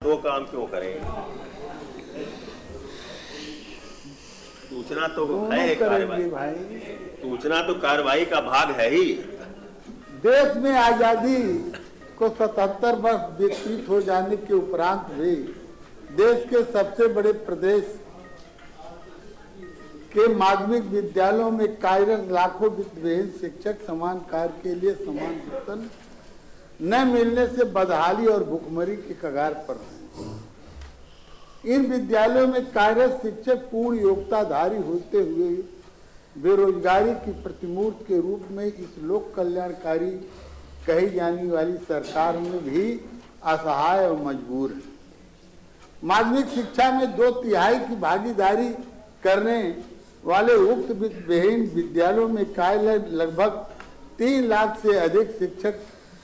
दो काम क्यों करें? सूचना तो है कार्रवाई, सूचना तो कार्रवाई का भाग है ही। देश में आजादी को 77 वर्ष व्यतीत हो जाने के उपरांत भी देश के सबसे बड़े प्रदेश के माध्यमिक विद्यालयों में कार्यरत लाखों वित्तविहीन शिक्षक समान कार्य के लिए समान वेतन न मिलने से बदहाली और भुखमरी के कगार पर हैं। इन विद्यालयों में कार्यरत शिक्षक पूर्ण योग्यताधारी होते हुए बेरोजगारी की प्रतिमूर्ति के रूप में इस लोक कल्याणकारी कही जाने वाली सरकार में भी असहाय और मजबूर है। माध्यमिक शिक्षा में 2/3 की भागीदारी करने वाले उक्त वित्तविहीन विद्यालयों में कार्यरत लगभग 3 लाख से अधिक शिक्षक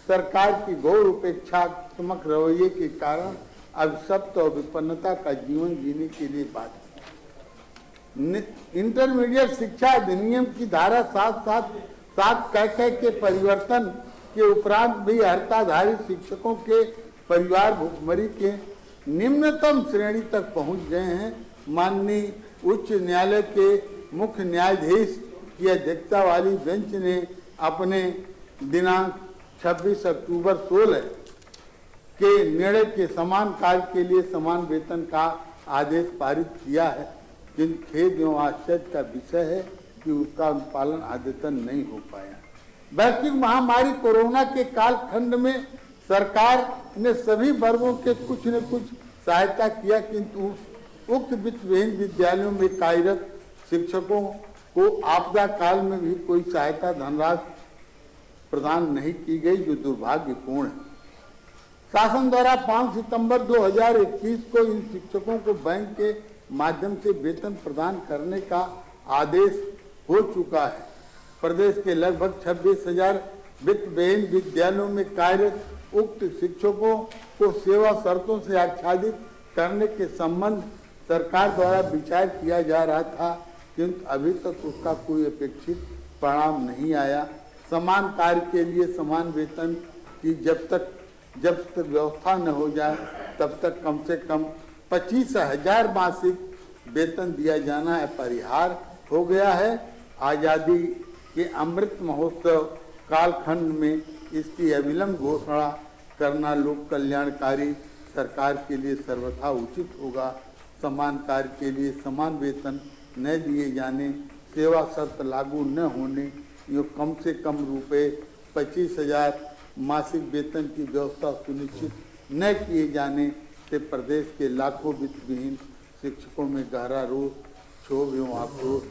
सरकार की घोर उपेक्षात्मक रवैये के कारण अभिशप्त और विपन्नता का जीवन जीने के लिए बाध्य। इंटरमीडिएट शिक्षा अधिनियम की धारा 7 कह के परिवर्तन के उपरांत भी अर्हताधारी शिक्षकों के परिवार भुखमरी के निम्नतम श्रेणी तक पहुंच गए हैं। माननीय उच्च न्यायालय के मुख्य न्यायाधीश की अध्यक्षता वाली बेंच ने अपने दिनांक 26 अक्टूबर 16 के निर्णय के समान कार्य के लिए समान वेतन का आदेश पारित किया है, किंतु खेद एवं आश्चर्य का विषय है कि उसका अनुपालन आदतन नहीं हो पाया। वैश्विक महामारी कोरोना के कालखंड में सरकार ने सभी वर्गों के कुछ न कुछ सहायता किया, किंतु उक्त वित्तविहीन विद्यालयों में कार्यरत शिक्षकों को आपदा काल में भी कोई सहायता धनराशि प्रदान नहीं की गई, जो दुर्भाग्यपूर्ण है। शासन द्वारा 5 सितंबर 2021 को इन शिक्षकों को बैंक के माध्यम से वेतन प्रदान करने का आदेश हो चुका है। प्रदेश के लगभग 26,000 वित्तविहीन विद्यालयों में कार्यरत उक्त शिक्षकों को सेवा शर्तों से आच्छादित करने के संबंध सरकार द्वारा विचार किया जा रहा था, किंतु अभी तक उसका कोई अपेक्षित परिणाम नहीं आया। समान कार्य के लिए समान वेतन की जब तक व्यवस्था न हो जाए तब तक कम से कम 25,000 मासिक वेतन दिया जाना अपरिहार्य हो गया है। आज़ादी के अमृत महोत्सव कालखंड में इसकी अविलंब घोषणा करना लोक कल्याणकारी सरकार के लिए सर्वथा उचित होगा। समान कार्य के लिए समान वेतन न दिए जाने, सेवा शर्त लागू न होने, यो कम से कम रुपये 25,000 मासिक वेतन की व्यवस्था सुनिश्चित न किए जाने से प्रदेश के लाखों वित्तविहीन शिक्षकों में गहरा रोष, क्षोभ एवं आक्रोश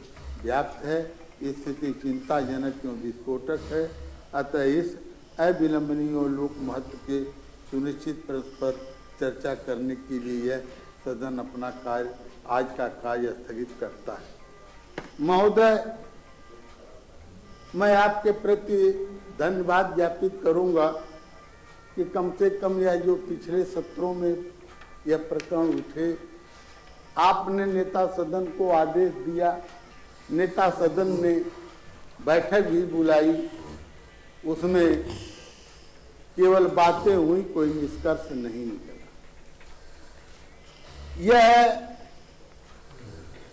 व्याप्त है। स्थिति चिंताजनक एवं विस्फोटक है। अतः इस अविलंबनीय और लोक महत्व के सुनिश्चित पर चर्चा करने के लिए यह सदन अपना कार्य आज का कार्य स्थगित करता है। महोदय, मैं आपके प्रति धन्यवाद ज्ञापित करूंगा कि कम से कम यह जो पिछले सत्रों में यह प्रकरण उठे, आपने नेता सदन को आदेश दिया, नेता सदन ने बैठक भी बुलाई, उसमें केवल बातें हुई, कोई निष्कर्ष नहीं निकला। यह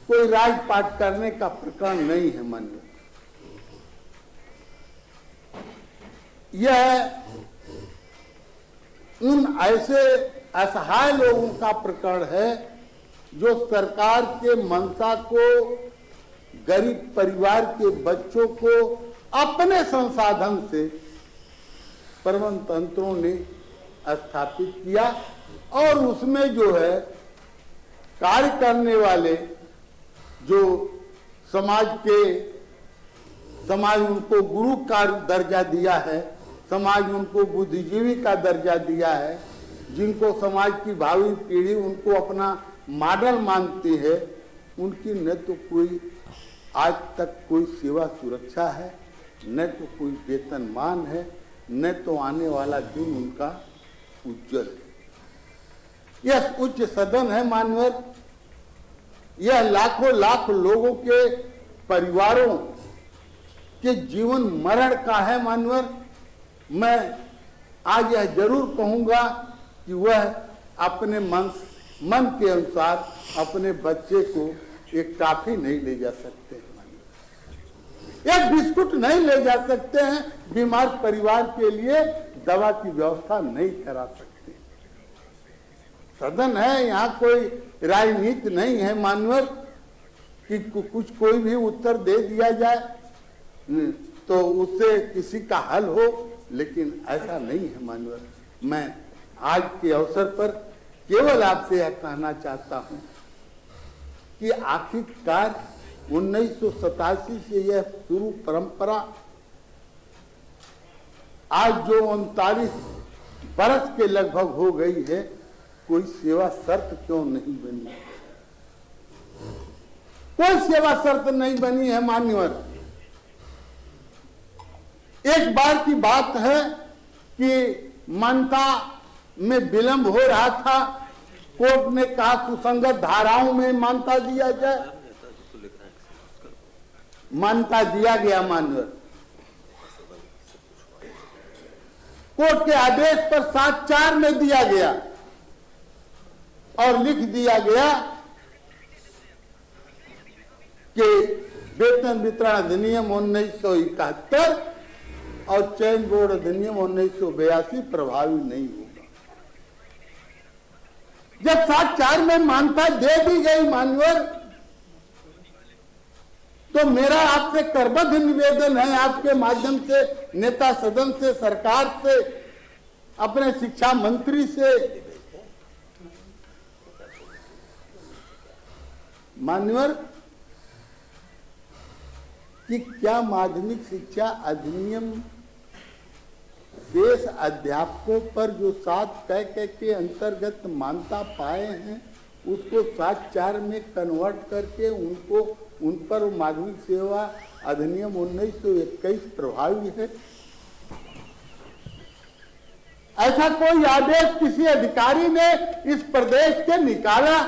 कोई राजपाट करने का प्रकरण नहीं है। मन में यह उन ऐसे असहाय लोगों का प्रकरण है जो सरकार के मंशा को, गरीब परिवार के बच्चों को अपने संसाधन से प्रबंध तंत्रों ने स्थापित किया और उसमें जो है कार्य करने वाले जो समाज उनको गुरु का दर्जा दिया है, समाज उनको बुद्धिजीवी का दर्जा दिया है, जिनको समाज की भावी पीढ़ी उनको अपना मॉडल मानती है, उनकी न तो कोई आज तक कोई सेवा सुरक्षा है, न तो कोई वेतनमान है, न तो आने वाला दिन उनका उज्जवल है। यह उच्च सदन है मानवर, यह लाखों लाख लोगों के परिवारों के जीवन मरण का है मानवर। मैं आज यह जरूर कहूंगा कि वह अपने मन के अनुसार अपने बच्चे को एक टॉफी नहीं ले जा सकते, एक बिस्कुट नहीं ले जा सकते हैं, बीमार परिवार के लिए दवा की व्यवस्था नहीं करा सकते। सदन है, यहाँ कोई राजनीति नहीं है मान्यवर कि कुछ कोई भी उत्तर दे दिया जाए तो उससे किसी का हल हो, लेकिन ऐसा नहीं है मान्यवर। मैं आज के अवसर पर केवल आपसे यह कहना चाहता हूं कि आखिरकार 1987 से यह शुरू परंपरा आज जो 39 बरस के लगभग हो गई है, कोई सेवा शर्त क्यों नहीं बनी? कोई सेवा शर्त नहीं बनी है मान्यवर। एक बार की बात है कि मान्यता में विलंब हो रहा था, कोर्ट ने कहा सुसंगत धाराओं में मान्यता दिया जाए, मान्यता दिया गया मान्यवर। कोर्ट के आदेश पर 7/4 में दिया गया और लिख दिया गया कि वेतन वितरण अधिनियम 1971 और चयन बोर्ड अधिनियम 1982 प्रभावी नहीं होगा। जब 7/4 में मान्यता दे दी गई मान्यवर, तो मेरा आपसे करबद्ध निवेदन है, आपके माध्यम से नेता सदन से, सरकार से, अपने शिक्षा मंत्री से, मान्यवर, कि क्या माध्यमिक शिक्षा अधिनियम शेष अध्यापकों पर जो 7 के अंतर्गत मान्यता पाए हैं, उसको 7/4 में कन्वर्ट करके उन पर माध्यमिक सेवा अधिनियम 1921 प्रभावी है? ऐसा कोई आदेश किसी अधिकारी ने इस प्रदेश के निकाला?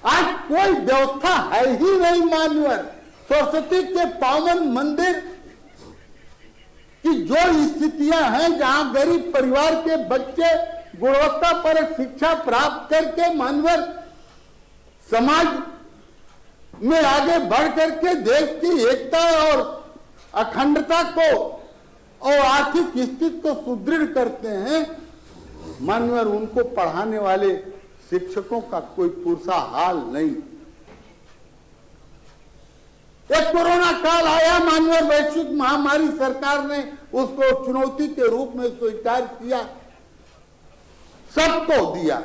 आज कोई व्यवस्था है ही नहीं मान्यवर। सरस्वती के पावन मंदिर की जो स्थितियां हैं, जहां गरीब परिवार के बच्चे गुणवत्ता पर शिक्षा प्राप्त करके मान्यवर समाज में आगे बढ़ करके देश की एकता और अखंडता को और आर्थिक स्थिति को सुदृढ़ करते हैं मान्यवर, उनको पढ़ाने वाले शिक्षकों का कोई पुरसा हाल नहीं। एक कोरोना काल आया मान्यवर, वैश्विक महामारी, सरकार ने उसको चुनौती के रूप में स्वीकार किया, सबको दिया,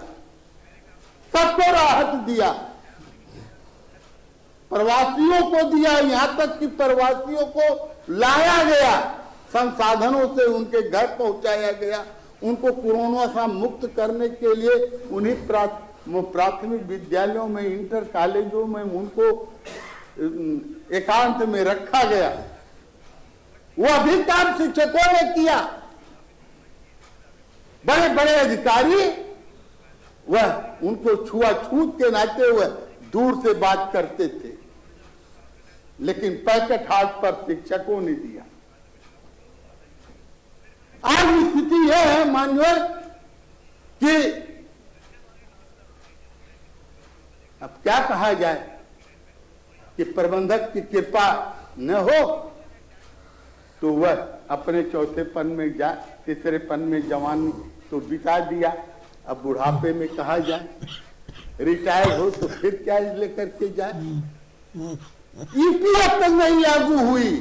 सबको राहत दिया, प्रवासियों को दिया, यहां तक कि प्रवासियों को लाया गया, संसाधनों से उनके घर पहुंचाया गया, उनको कोरोना से मुक्त करने के लिए उन्हीं प्राथमिक विद्यालयों में, इंटर कॉलेजों में उनको एकांत में रखा गया। वो भी काम शिक्षकों ने किया। बड़े बड़े अधिकारी वह उनको छुआछूत के नाते हुए दूर से बात करते थे, लेकिन पैकेट हाथ पर शिक्षकों ने दिया। आज स्थिति यह है मान्यवर कि अब क्या कहा जाए कि प्रबंधक की कृपा न हो तो वह अपने चौथे पन में जाए, तीसरे पन में जवानी तो बिता दिया, अब बुढ़ापे में कहा जाए, रिटायर हो तो फिर क्या लेकर के जाए। ईपीएफ तक नहीं लागू हुई।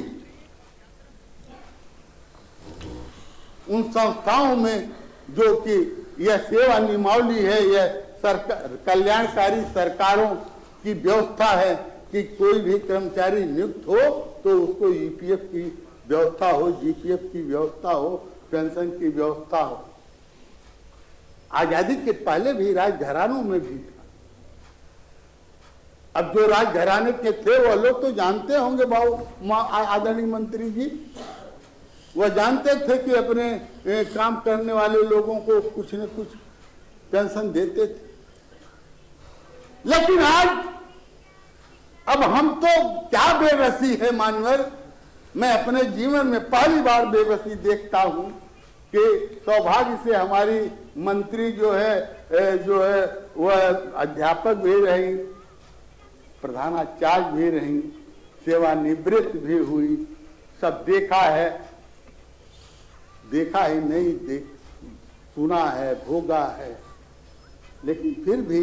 उन संस्थाओं में जो कि यह सेवा नियमावली है, यह सरकार कल्याणकारी सरकारों की व्यवस्था है कि कोई भी कर्मचारी नियुक्त हो तो उसको ईपीएफ की व्यवस्था हो, जीपीएफ की व्यवस्था हो, पेंशन की व्यवस्था हो। आजादी के पहले भी राजघरानों में भी था। अब जो राजघराने के थे वो लोग तो जानते होंगे बाबू आदरणीय मंत्री जी, वह जानते थे कि अपने काम करने वाले लोगों को कुछ न कुछ पेंशन देते थे। लेकिन आज अब हम तो क्या बेबसी है मानवर, मैं अपने जीवन में पहली बार बेबसी देखता हूं कि सौभाग्य से हमारी मंत्री जो है वह अध्यापक भी रही, प्रधानाचार्य भी रही, सेवानिवृत्त भी हुई, सब देखा है नहीं, सुना है, भोगा है, लेकिन फिर भी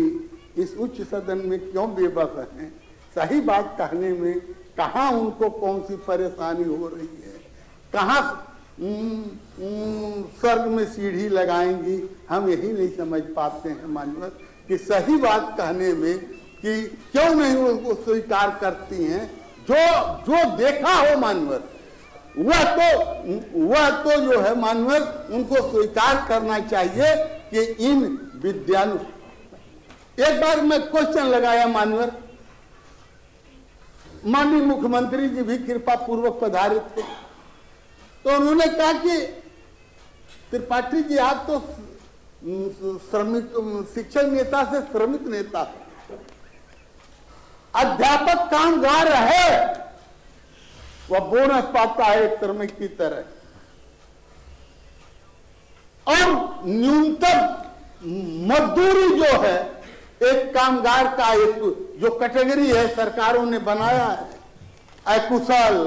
इस उच्च सदन में क्यों बेबस हैं? सही बात कहने में कहाँ उनको कौन सी परेशानी हो रही है, कहाँ स्वर्ग में सीढ़ी लगाएंगी, हम यही नहीं समझ पाते हैं मान्यवर कि सही बात कहने में कि क्यों नहीं उनको स्वीकार करती हैं। जो देखा हो मान्यवर वह तो जो है मान्यवर उनको स्वीकार करना चाहिए कि इन विद्यालयों। एक बार मैं क्वेश्चन लगाया मान्यवर, माननीय मुख्यमंत्री जी भी कृपा पूर्वक पधारे थे, तो उन्होंने कहा कि त्रिपाठी जी आप तो श्रमिक शिक्षक नेता से श्रमिक नेता, अध्यापक कामगार है, वह बोनस पाता है एक श्रमिक की तरह, और न्यूनतम मजदूरी जो है एक कामगार का एक जो कैटेगरी है सरकारों ने बनाया है, अकुशल,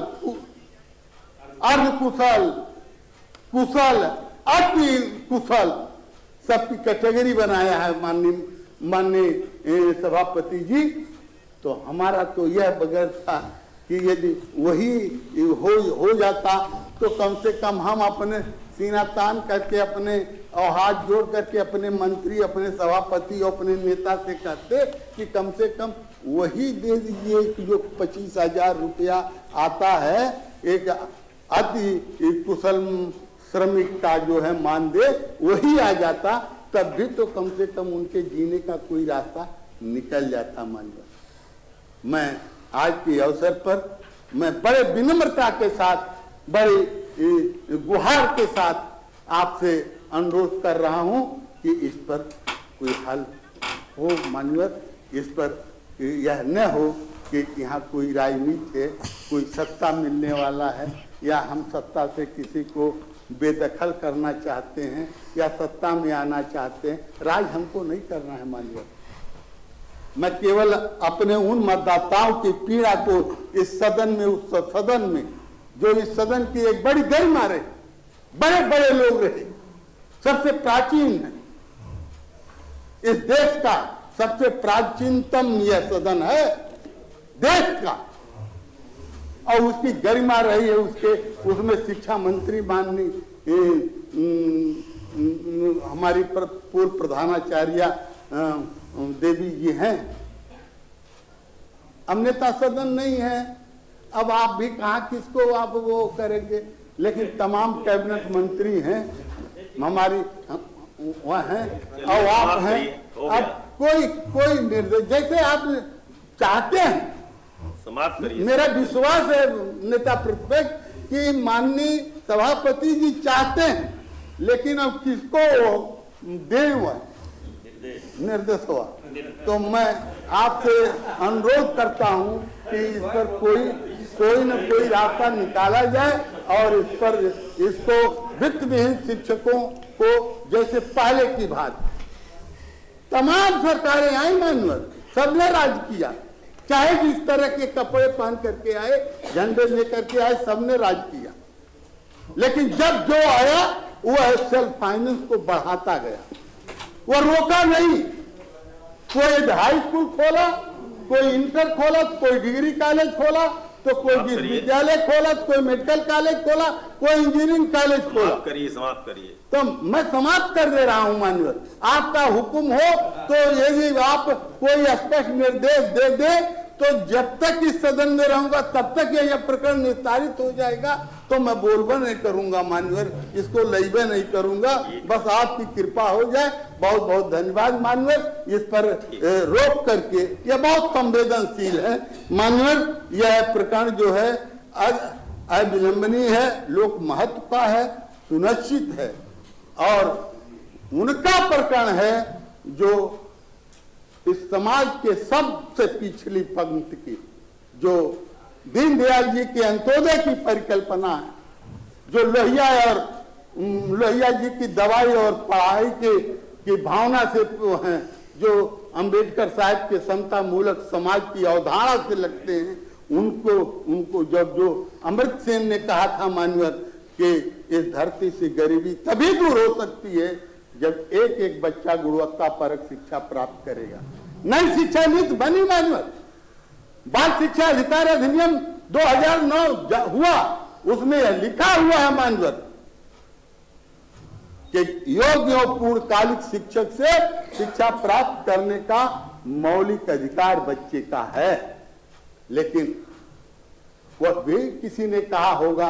अर्धकुशल, कुशल, अति कुशल, सबकी कैटेगरी बनाया है माननीय सभापति जी। तो हमारा तो यह बगैर था कि यदि वही हो जाता तो कम से कम हम अपने सीना तान करके, अपने और हाथ जोड़ करके अपने मंत्री, अपने सभापति, अपने नेता से कहते कि कम से कम वही दे दीजिए कि जो 25,000 रुपया आता है एक अति कुशल श्रमिक का जो है मानदेय, वही आ जाता, तब भी तो कम से कम उनके जीने का कोई रास्ता निकल जाता। मानव मैं आज के अवसर पर मैं बड़े विनम्रता के साथ, बड़े गुहार के साथ आपसे अनुरोध कर रहा हूं कि इस पर कोई हल हो मान्यवर, इस पर यह न हो कि यहाँ कोई राजनीति है, कोई सत्ता मिलने वाला है, या हम सत्ता से किसी को बेदखल करना चाहते हैं या सत्ता में आना चाहते हैं। राज हमको नहीं करना है मान्यवर। मैं केवल अपने उन मतदाताओं की पीड़ा को इस सदन में, उस सदन में जो इस सदन की एक बड़ी गरिमा रहे, बड़े बड़े लोग रहे, सबसे प्राचीन है इस देश का, सबसे प्राचीनतम यह सदन है देश का, और उसकी गरिमा रही है, उसमें शिक्षा मंत्री माननीय हमारी पूर्व प्रधानाचार्य देवी जी हैं। अब नेता सदन नहीं है, अब आप भी कहाँ किसको आप वो करेंगे, लेकिन तमाम कैबिनेट मंत्री हैं हमारी, वह हैं और आप हैं। अब कोई निर्देश जैसे आप चाहते हैं, समाप्त करिए। मेरा विश्वास है नेता प्रतिपक्ष कि माननीय सभापति जी चाहते हैं, लेकिन अब किसको दें वह निर्देश हुआ। तो मैं आपसे अनुरोध करता हूं कि इस पर कोई न कोई रास्ता निकाला जाए, और इस पर इसको वित्त विहीन शिक्षकों को जैसे पहले की बात, तमाम सरकारें आई मानवर, सबने राज किया, चाहे जिस तरह के कपड़े पहन करके आए, झंडे लेकर के आए, सबने राज किया, लेकिन जब जो आया वह सेल्फ फाइनेंस को बढ़ाता गया, वह रोका नहीं। कोई हाई स्कूल खोला, कोई इंटर खोला, कोई डिग्री कॉलेज खोला, तो कोई विश्वविद्यालय खोला, कोई मेडिकल कॉलेज खोला, कोई इंजीनियरिंग कॉलेज खोला। समाप्त करिए। तो मैं समाप्त कर दे रहा हूं माननीय, आपका हुक्म हो तो यदि आप कोई स्पष्ट निर्देश दे तो जब तक इस सदन में रहूंगा तब तक यह प्रकरण निस्तारित हो जाएगा। तो मैं बोलबा नहीं करूंगा माननीय, इसको लईबे नहीं करूंगा, बस आपकी कृपा हो जाए। बहुत बहुत धन्यवाद माननीय, इस पर रोक करके, यह बहुत संवेदनशील है माननीय, यह प्रकरण जो है अविलंबनीय है, लोक महत्व का है, सुनिश्चित है, और उनका प्रकरण है जो इस समाज के सबसे पिछली पंक्ति की, जो दीनदयाल जी के अंत्योदय की परिकल्पना है, जो लोहिया और लोहिया जी की दवाई और पढ़ाई की भावना से जो अंबेडकर साहब के समता मूलक समाज की अवधारणा से लगते हैं, उनको जब जो अमृत सेन ने कहा था मान्यवर कि इस धरती से गरीबी तभी दूर हो सकती है जब एक एक बच्चा गुणवत्ता परक शिक्षा प्राप्त करेगा। नई शिक्षा नीति बनी मान्यवर, बाल शिक्षा अधिकार अधिनियम 2009 हुआ, उसमें लिखा हुआ है मान्यवर कि योग्य और पूर्णकालिक शिक्षक से शिक्षा प्राप्त करने का मौलिक अधिकार बच्चे का है। लेकिन वह भी किसी ने कहा होगा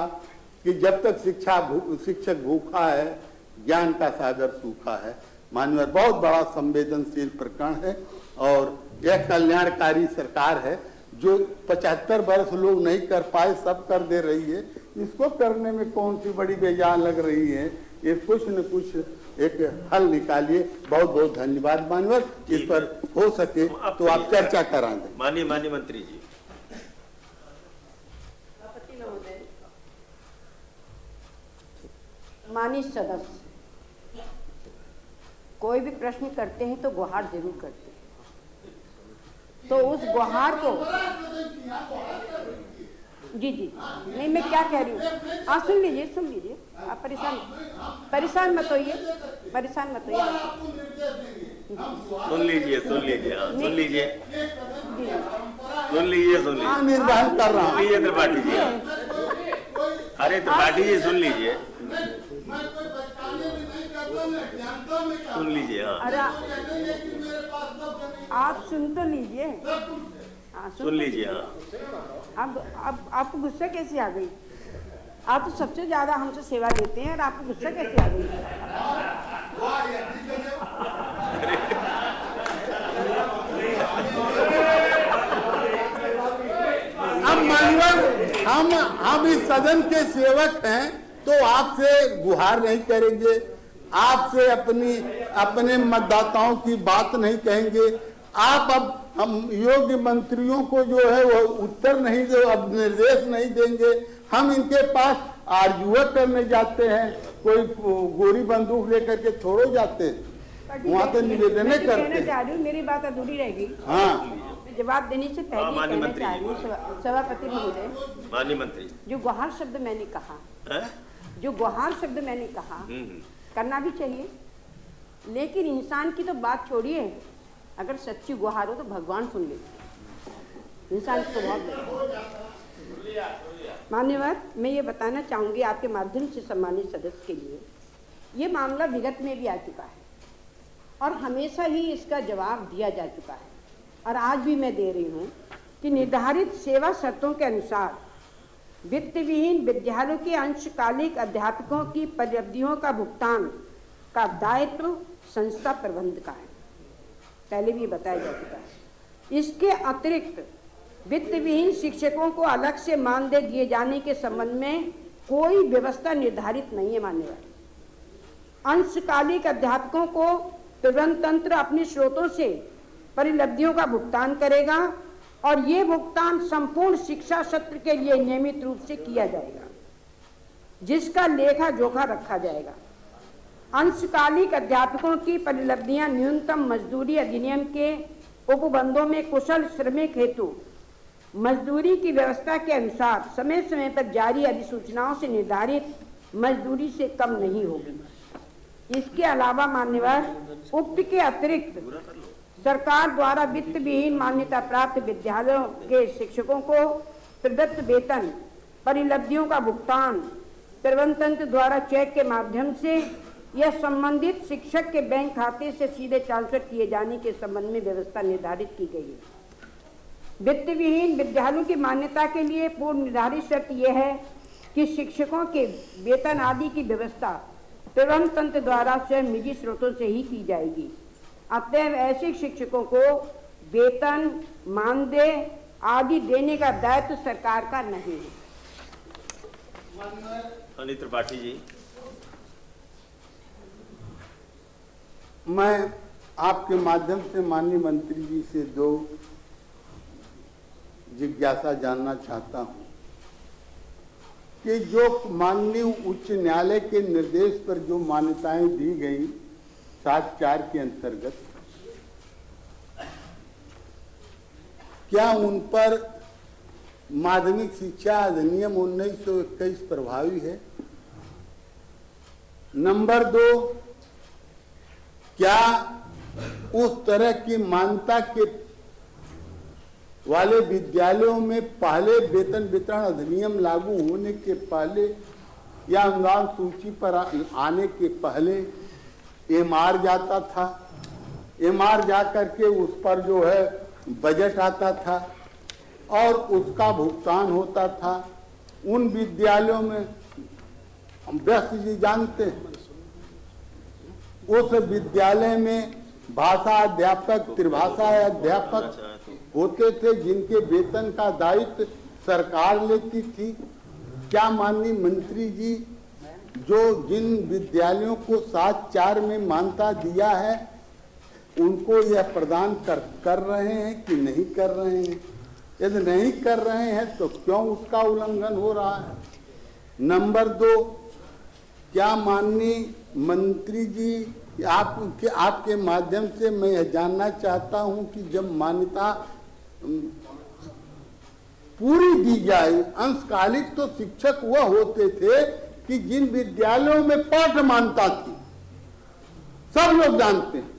कि जब तक शिक्षक भूखा है, ज्ञान का सागर सूखा है। माननीय बहुत बड़ा संवेदनशील प्रकरण है और यह कल्याणकारी सरकार है जो 75 वर्ष लोग नहीं कर पाए सब कर दे रही है। इसको करने में कौन सी बड़ी बेजान लग रही है, ये कुछ न कुछ एक हल निकालिए। बहुत बहुत धन्यवाद माननीय, इस पर हो सके तो आप चर्चा करा दें। माननीय मंत्री जी। माननीय सदस्य, कोई भी प्रश्न करते हैं तो गुहार जरूर करते हैं, तो उस गुहार को जी नहीं, मैं क्या कह रही हूँ, हाँ सुन लीजिए, आप परेशान मत होइए। सुन लीजिए निर्वाहन कर रहा हूँ। त्रिपाठी जी, अरे त्रिपाठी जी सुन लीजिए। हाँ, अरे आप सुन तो लीजिए। सुन लीजिए। हाँ, अब आपको गुस्सा कैसे आ गई? आप तो सबसे ज्यादा हमसे सेवा लेते हैं और आपको गुस्सा कैसे आ गई? अब माननीय हम इस सदन के सेवक हैं तो आपसे गुहार नहीं करेंगे, आपसे अपने मतदाताओं की बात नहीं कहेंगे। आप अब हम योग्य मंत्रियों को जो है वो उत्तर नहीं दे, अब निर्देश नहीं देंगे। हम इनके पास आर्जुआ करने जाते हैं, कोई गोरी बंदूक लेकर के थोड़ो जाते हैं, वहाँ तो निवेदन करते हैं। मेरी बात अधूरी रहेगी। हाँ, जवाब देने से पहले कहना चाह रही हूँ सभापति महोदय, माननीय मंत्री, जो गुहार शब्द मैंने कहा, करना भी चाहिए, लेकिन इंसान की तो बात छोड़िए, अगर सच्ची गुहार हो तो भगवान सुन लेते, इंसान की तो बहुत। मान्यवर, मैं ये बताना चाहूँगी आपके माध्यम से सम्मानित सदस्य के लिए, ये मामला विगत में भी आ चुका है और हमेशा ही इसका जवाब दिया जा चुका है और आज भी मैं दे रही हूँ कि निर्धारित सेवा शर्तों के अनुसार वित्त विहीन विद्यालयों के अंशकालिक अध्यापकों की परिलब्धियों का भुगतान का दायित्व संस्था प्रबंध का है, पहले भी बताया जा चुका है। इसके अतिरिक्त वित्त विहीन शिक्षकों को अलग से मानदेय दिए जाने के संबंध में कोई व्यवस्था निर्धारित नहीं है। मान्यवर, अंशकालिक अध्यापकों को प्रबंध तंत्र अपने स्रोतों से परिलब्धियों का भुगतान करेगा और ये भुगतान संपूर्ण शिक्षा सत्र के लिए नियमित रूप से किया जाएगा, जिसका लेखा जोखा रखा जाएगा। अंशकालिक अध्यापकों की परिलब्धियां न्यूनतम मजदूरी अधिनियम के उपबंधों में कुशल श्रमिक हेतु मजदूरी की व्यवस्था के अनुसार समय समय पर जारी अधिसूचनाओं से निर्धारित मजदूरी से कम नहीं होगी। इसके अलावा मान्यवर, उक्त के अतिरिक्त सरकार द्वारा वित्त विहीन मान्यता प्राप्त विद्यालयों के शिक्षकों को प्रदत्त वेतन परिलब्धियों का भुगतान प्रबंध तंत्र द्वारा चेक के माध्यम से या संबंधित शिक्षक के बैंक खाते से सीधे ट्रांसफर किए जाने के संबंध में व्यवस्था निर्धारित की गई है। वित्त विहीन विद्यालयों की मान्यता के लिए पूर्व निर्धारित शर्त यह है कि शिक्षकों के वेतन आदि की व्यवस्था प्रबंध तंत्र द्वारा स्वयं निजी स्रोतों से ही की जाएगी। अतएव ऐसे शिक्षकों को वेतन, मानदेय आदि देने का दायित्व सरकार का नहीं है। अनिल त्रिपाठी जी, मैं आपके माध्यम से माननीय मंत्री जी से दो जिज्ञासा जानना चाहता हूं। कि जो माननीय उच्च न्यायालय के निर्देश पर जो मान्यताएं दी गई 7(4) के अंतर्गत, क्या उन पर माध्यमिक शिक्षा अधिनियम 1921 प्रभावी है? नंबर 2, क्या उस तरह की मान्यता के वाले विद्यालयों में पहले वेतन वितरण अधिनियम लागू होने के पहले या अनुदान सूची पर आने के पहले एमआर जाता था, एमआर जा करके उस पर जो है बजट आता था और उसका भुगतान होता था? उन विद्यालयों में व्यस्त जी जानते हैं, उस विद्यालय में भाषा अध्यापक, त्रिभाषा अध्यापक होते थे जिनके वेतन का दायित्व सरकार लेती थी। क्या माननीय मंत्री जी जो जिन विद्यालयों को 7(4) में मान्यता दिया है उनको यह प्रदान कर रहे हैं कि नहीं कर रहे हैं? यदि नहीं कर रहे हैं तो क्यों उसका उल्लंघन हो रहा है? नंबर 2, क्या माननीय मंत्री जी आपके माध्यम से मैं यह जानना चाहता हूं कि जब मान्यता पूरी दी जाए, अंशकालिक तो शिक्षक वह होते थे कि जिन विद्यालयों में पाठ मान्यता थी, सब लोग जानते हैं।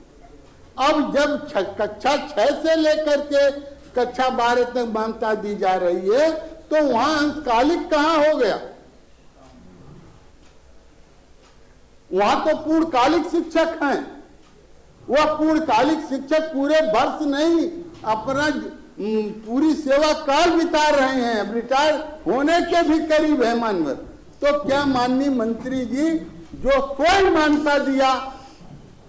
अब जब कक्षा 6 से लेकर के कक्षा 12 तक मान्यता दी जा रही है तो वहां अंशकालिक कहां हो गया? वहां तो पूर्णकालिक शिक्षक हैं। वह पूर्णकालिक शिक्षक पूरे वर्ष नहीं अपना पूरी सेवा काल बिता रहे हैं, अब रिटायर होने के भी करीब है मानवर। तो क्या माननीय मंत्री जी जो स्वयं मान्यता दिया,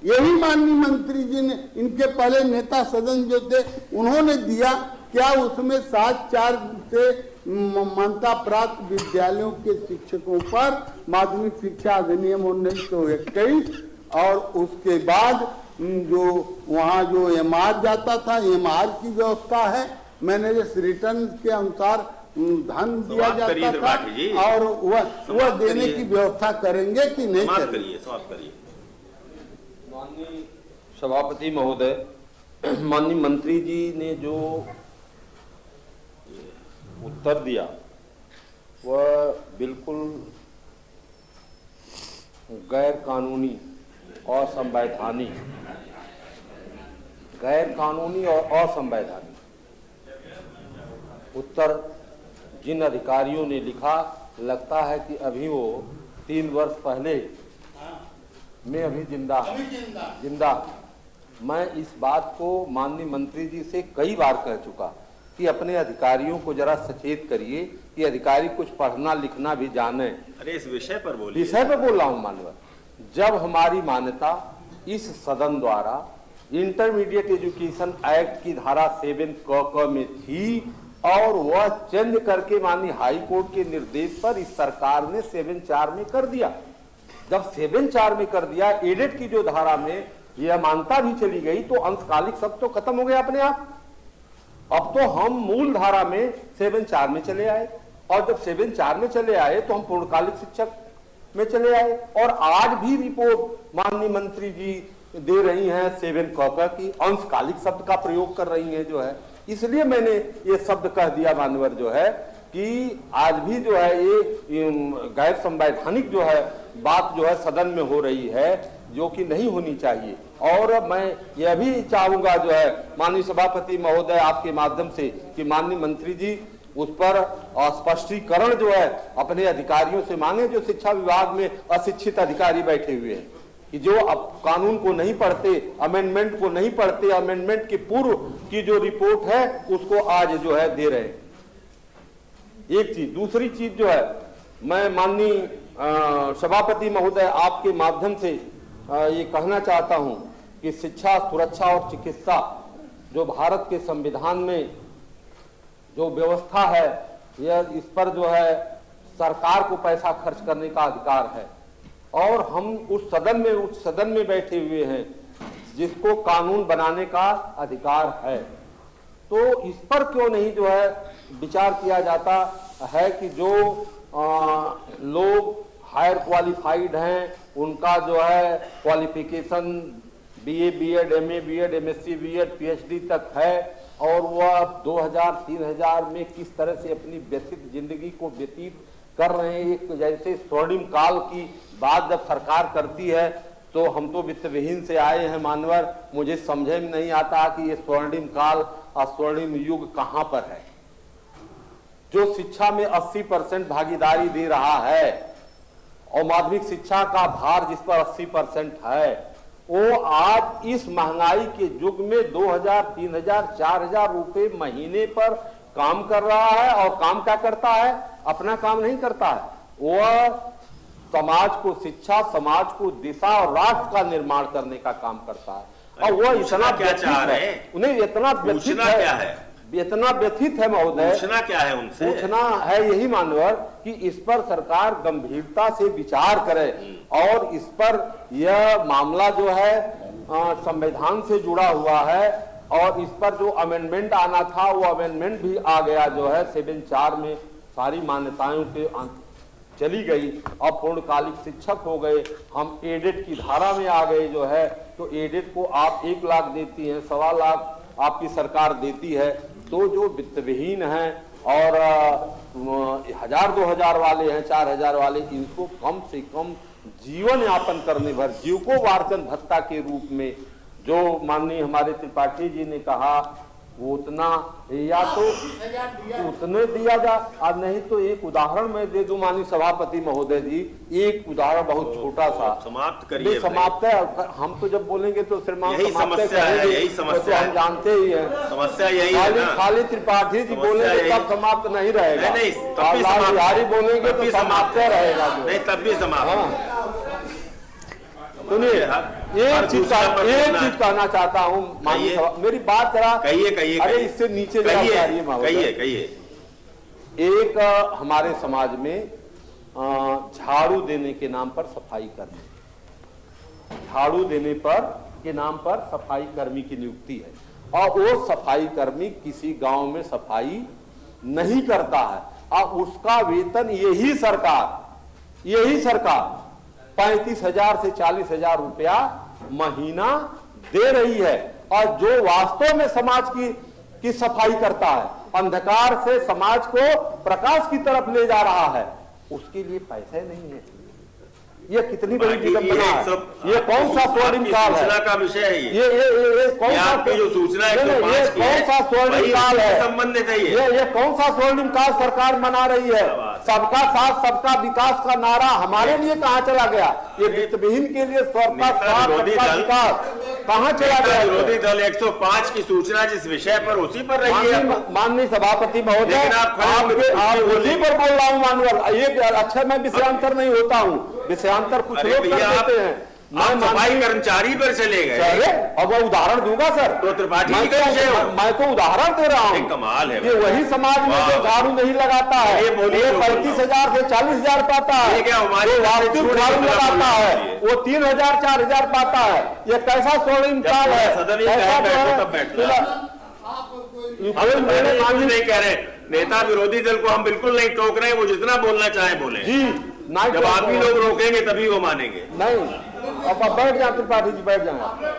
यही माननीय मंत्री जी ने, इनके पहले नेता सदन जो थे उन्होंने दिया, क्या उसमें 7(4) से मान्यता प्राप्त विद्यालयों के शिक्षकों पर माध्यमिक शिक्षा अधिनियम 1921 और उसके बाद जो वहाँ जो एमआर जाता था, एमआर की व्यवस्था है, मैनेजर्स रिटर्न के अनुसार धन दिया जाता था और वह देने की व्यवस्था करेंगे कि नहीं करेंगे? माननीय सभापति महोदय, माननीय मंत्री जी ने जो उत्तर दिया वह बिल्कुल गैर कानूनी, असंवैधानिक, गैर कानूनी और असंवैधानिक उत्तर जिन अधिकारियों ने लिखा, लगता है कि अभी वो 3 वर्ष पहले मैं अभी जिंदा। मैं इस बात को माननीय मंत्री जी से कई बार कह चुका कि अपने अधिकारियों को जरा सचेत करिए कि अधिकारी कुछ पढ़ना लिखना भी जाने। अरे इस विषय पर बोलिए। विषय पर बोल रहा हूँ मानवर। जब हमारी मान्यता इस सदन द्वारा इंटरमीडिएट एजुकेशन एक्ट की धारा 7 क में थी और वह चेंज करके माननीय हाई कोर्ट के निर्देश पर इस सरकार ने 7(4) में कर दिया। जब 7(4) में कर दिया, एडेड की जो धारा में यह मान्यता भी चली गई तो अंशकालिक सब तो खत्म हो गया अपने आप। अब तो हम मूल धारा में 7(4) में चले आए और जब 7(4) में चले आए तो हम पूर्णकालिक शिक्षक में चले आए और आज भी रिपोर्ट माननीय मंत्री जी दे रही हैं 7 क की अंशकालिक शब्द का प्रयोग कर रही हैं जो है। इसलिए मैंने ये शब्द कह दिया मानवर जो है कि आज भी जो है ये गैर संवैधानिक जो है बात जो है सदन में हो रही है जो कि नहीं होनी चाहिए। और मैं यह भी चाहूंगा जो है माननीय सभापति महोदय आपके माध्यम से कि माननीय मंत्री जी उस पर स्पष्टीकरण जो है अपने अधिकारियों से मांगे जो शिक्षा विभाग में अशिक्षित अधिकारी बैठे हुए हैं कि जो अब कानून को नहीं पढ़ते, अमेंडमेंट को नहीं पढ़ते, अमेंडमेंट के पूर्व की जो रिपोर्ट है उसको आज जो है दे रहे हैं। एक चीज, दूसरी चीज जो है मैं माननीय सभापति महोदय आपके माध्यम से ये कहना चाहता हूं कि शिक्षा, सुरक्षा और चिकित्सा जो भारत के संविधान में जो व्यवस्था है यह इस पर जो है सरकार को पैसा खर्च करने का अधिकार है और हम उस सदन में बैठे हुए हैं जिसको कानून बनाने का अधिकार है। तो इस पर क्यों नहीं जो है विचार किया जाता है कि जो लोग हायर क्वालिफाइड हैं, उनका जो है qualification BA, BEd, MA, BEd, MSc, BEd, PhD तक है, और वह 2000-3000 में किस तरह से अपनी व्यतीत जिंदगी को व्यतीत कर रहे हैं। एक जैसे स्वर्णिम काल की बात जब सरकार करती है तो हम तो वित्त विहीन से आए हैं मानवर, मुझे समझे में नहीं आता कि ये स्वर्णिम काल और स्वर्णिम युग कहां पर है। जो शिक्षा में 80% भागीदारी दे रहा है और माध्यमिक शिक्षा का भार जिस पर 80% है, वो आज इस महंगाई के युग में 2000, 3000, 4000 रुपए महीने पर काम कर रहा है। और काम क्या करता है? अपना काम नहीं करता है, वह समाज को शिक्षा, समाज को दिशा और राष्ट्र का निर्माण करने का काम करता है। और वह इतना क्या चाह रहे हैं? उन्हें इतना व्यथित है, इतना व्यथित है महोदय। पूछना क्या है उनसे? पूछना है यही मानवर कि इस पर सरकार गंभीरता से विचार करे और इस पर यह मामला जो है संविधान से जुड़ा हुआ है, और इस पर जो अमेंडमेंट आना था वो अमेंडमेंट भी आ गया जो है 7(4) में सारी मान्यताओं के चली गई। अब पूर्णकालिक शिक्षक हो गए, हम एडेड की धारा में आ गए जो है, तो एडेड को आप 1 लाख देती हैं, 1.25 लाख आपकी सरकार देती है। तो जो वित्त विहीन हैं और 1000-2000 वाले हैं, 4000 वाले, इनको कम से कम जीवन यापन करने भर जीविकोपार्जन भत्ता के रूप में जो माननीय हमारे त्रिपाठी जी ने कहा वो उतना या तो उतने दिया जा, और नहीं तो एक उदाहरण मैं दे दूं माननीय सभापति महोदय जी, एक उदाहरण बहुत छोटा सा। समाप्त करिए। समाप्त है, हम तो जब बोलेंगे तो श्रीमान यही समस्या है, यही समस्या हम जानते ही हैं, समस्या यही है ना। खाली त्रिपाठी जी बोलेंगे तब समाप्त नहीं रहेगा, नहीं, तब भी समाप्त बिहारी बोलेंगे तो समाप्त रहेगा, नहीं तब भी समाप्त। सुनिए, एक चीज कहना चाहता हूँ, मेरी बात जरा कहिए। अरे इससे नीचे कहिए। एक हमारे समाज में झाड़ू देने के नाम पर सफाई कर्मी, झाड़ू देने पर के नाम पर सफाई कर्मी की नियुक्ति है, और वो सफाई कर्मी किसी गांव में सफाई नहीं करता है, और उसका वेतन यही सरकार 35,000 से 40,000 रुपया महीना दे रही है। और जो वास्तव में समाज की सफाई करता है, अंधकार से समाज को प्रकाश की तरफ ले जा रहा है, उसके लिए पैसे नहीं है। ये कितनी बड़ी विडंबना है। ये कौन सा स्वर्णिम काल है? सूचना का विषय है ये कौन सा जो सूचना है, ये कौन सा स्वर्णिम काल है? संबंधित है ये कौन सा स्वर्णिम काल सरकार मना रही है? सबका साथ सबका विकास का नारा हमारे लिए कहाँ चला गया? ये वित्त विहीन के लिए सबका साथ सबका विकास कहाँ चला गया? विरोधी दल 105 की सूचना जिस विषय पर उसी पर रही है। माननीय सभापति महोदय, आप उसी पर बोल रहा हूँ मानवर। एक अच्छा, मैं विषयांतर नहीं होता हूँ, विषयांतर कुछ लोग कर देते हैं। आप सफाई कर्मचारी पर चले गए। अब वो उदाहरण दूंगा सर, तो त्रिपाठी मैं तो उदाहरण दे रहा हूँ। कमाल है। ये वही समाज में जो झाड़ू नहीं लगाता है, ये 35,000 से 40,000 पाता है, जो वास्तविक झाड़ू लगाता है वो 3,000 4,000 पाता है। ये कैसा स्वर्णिम काल है? नहीं कह रहे नेता विरोधी दल को हम बिल्कुल नहीं टोक रहे, वो जितना बोलना चाहे बोले जी। जब आदमी लोग रोकेंगे तभी वो मानेंगे। नहीं, अब बैठ जाए त्रिपाठी जी, बैठ जाए।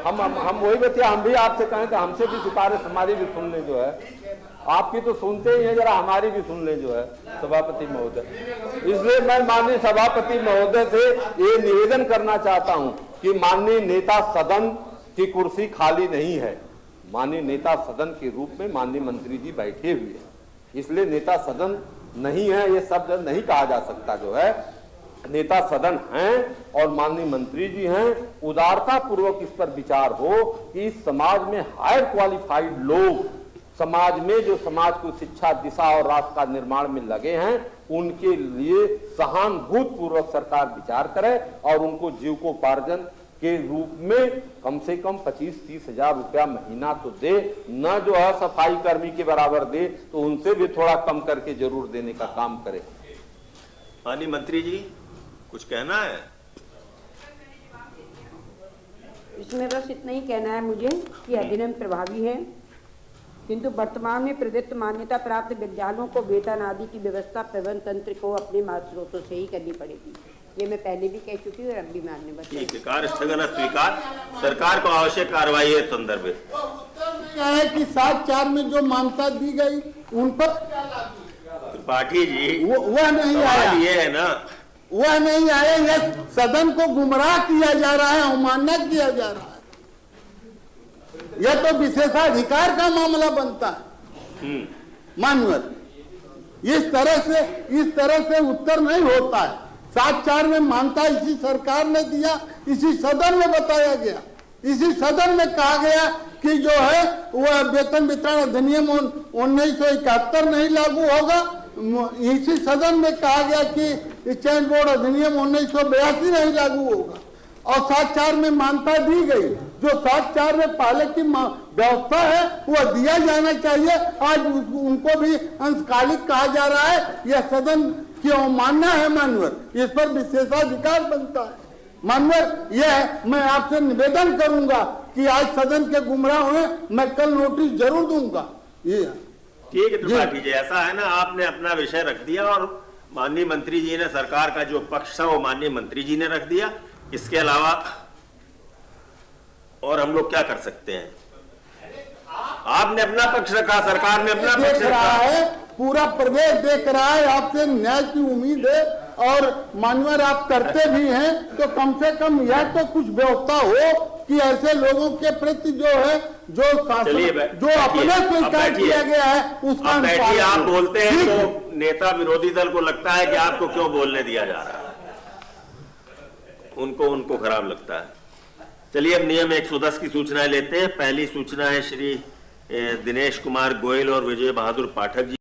हम वही बतिया, हम भी आपसे कहें तो हमसे भी सिफारिश हमारी भी सुन ले जो है, आपकी तो सुनते ही है, जरा हमारी भी सुन ले जो है सभापति महोदय। इसलिए मैं माननीय सभापति महोदय से ये निवेदन करना चाहता हूं कि माननीय नेता सदन की कुर्सी खाली नहीं है। माननीय नेता सदन के रूप में माननीय मंत्री जी बैठे हुए हैं, इसलिए नेता सदन नहीं है ये शब्द नहीं कहा जा सकता। जो है नेता सदन हैं और माननीय मंत्री जी हैं। उदारता पूर्वक इस पर विचार हो कि इस समाज में हायर क्वालिफाइड लोग, समाज में जो समाज को शिक्षा, दिशा और राष्ट्र का निर्माण में लगे हैं, उनके लिए सहानुभूति पूर्वक सरकार विचार करे और उनको जीविकोपार्जन के रूप में कम से कम 25-30 हजार रुपया महीना तो दे, न जो है सफाई कर्मी के बराबर दे, तो उनसे भी थोड़ा कम करके जरूर देने का काम करे। माननीय मंत्री जी कुछ कहना है? इसमें बस इतना ही कहना है मुझे कि अधिनियम प्रभावी है किंतु वर्तमान में प्रदत्त मान्यता प्राप्त विद्यालयों को वेतन आदि की व्यवस्था प्रबंध तंत्र को अपने स्रोतों से ही करनी पड़ेगी। ये मैं पहले भी कह चुकी हूँ और अब भी मानने बताया। कार्य स्थगन स्वीकार, सरकार को आवश्यक कार्रवाई है संदर्भित। क्या है कि 7/4 में जो मान्यता दी गई उन पर त्रिपाठी जी वह नहीं आया, ये है ना, वह नहीं आया। यह सदन को गुमराह किया जा रहा है, अवमानना किया जा रहा है। यह तो विशेषाधिकार का मामला बनता है मानवर। इस तरह से उत्तर नहीं होता है। 7/4 में मानता इसी सरकार ने दिया, इसी सदन में बताया गया, इसी सदन में कहा गया कि जो है वह वेतन वितरण अधिनियम 1971 नहीं लागू होगा। इसी सदन में कहा गया कि चयन बोर्ड अधिनियम 1982 नहीं लागू होगा और 7/4 में मान्यता दी गई। जो 7/4 में पहले की व्यवस्था है वह दिया जाना चाहिए। आज उनको भी अंशकालिक कहा जा रहा है। यह सदन की अवमानना है मानवर, इस पर विशेषाधिकार बनता है मानवर। यह मैं आपसे निवेदन करूंगा कि आज सदन के गुमराह हुए, मैं कल नोटिस जरूर दूंगा। ये ठीक है त्रिपाठी जी, ऐसा है ना, आपने अपना विषय रख दिया और माननीय मंत्री जी ने सरकार का जो पक्ष था वो माननीय मंत्री जी ने रख दिया। इसके अलावा और हम लोग क्या कर सकते हैं? आपने अपना पक्ष रखा, सरकार ने अपना पक्ष रखा है, पूरा प्रदेश देख रहा है। आपसे न्याय की उम्मीद है और मानवर आप करते भी हैं, तो कम से कम यह तो कुछ व्यवस्था हो कि ऐसे लोगों के प्रति जो है जो अपने स्वीकार किया गया है उसका बैठिए। आप बोलते हैं तो नेता विरोधी दल को लगता है कि आपको क्यों बोलने दिया जा रहा है, उनको खराब लगता है। चलिए अब नियम 110 की सूचनाएं लेते हैं। पहली सूचना है श्री दिनेश कुमार गोयल और विजय बहादुर पाठक जी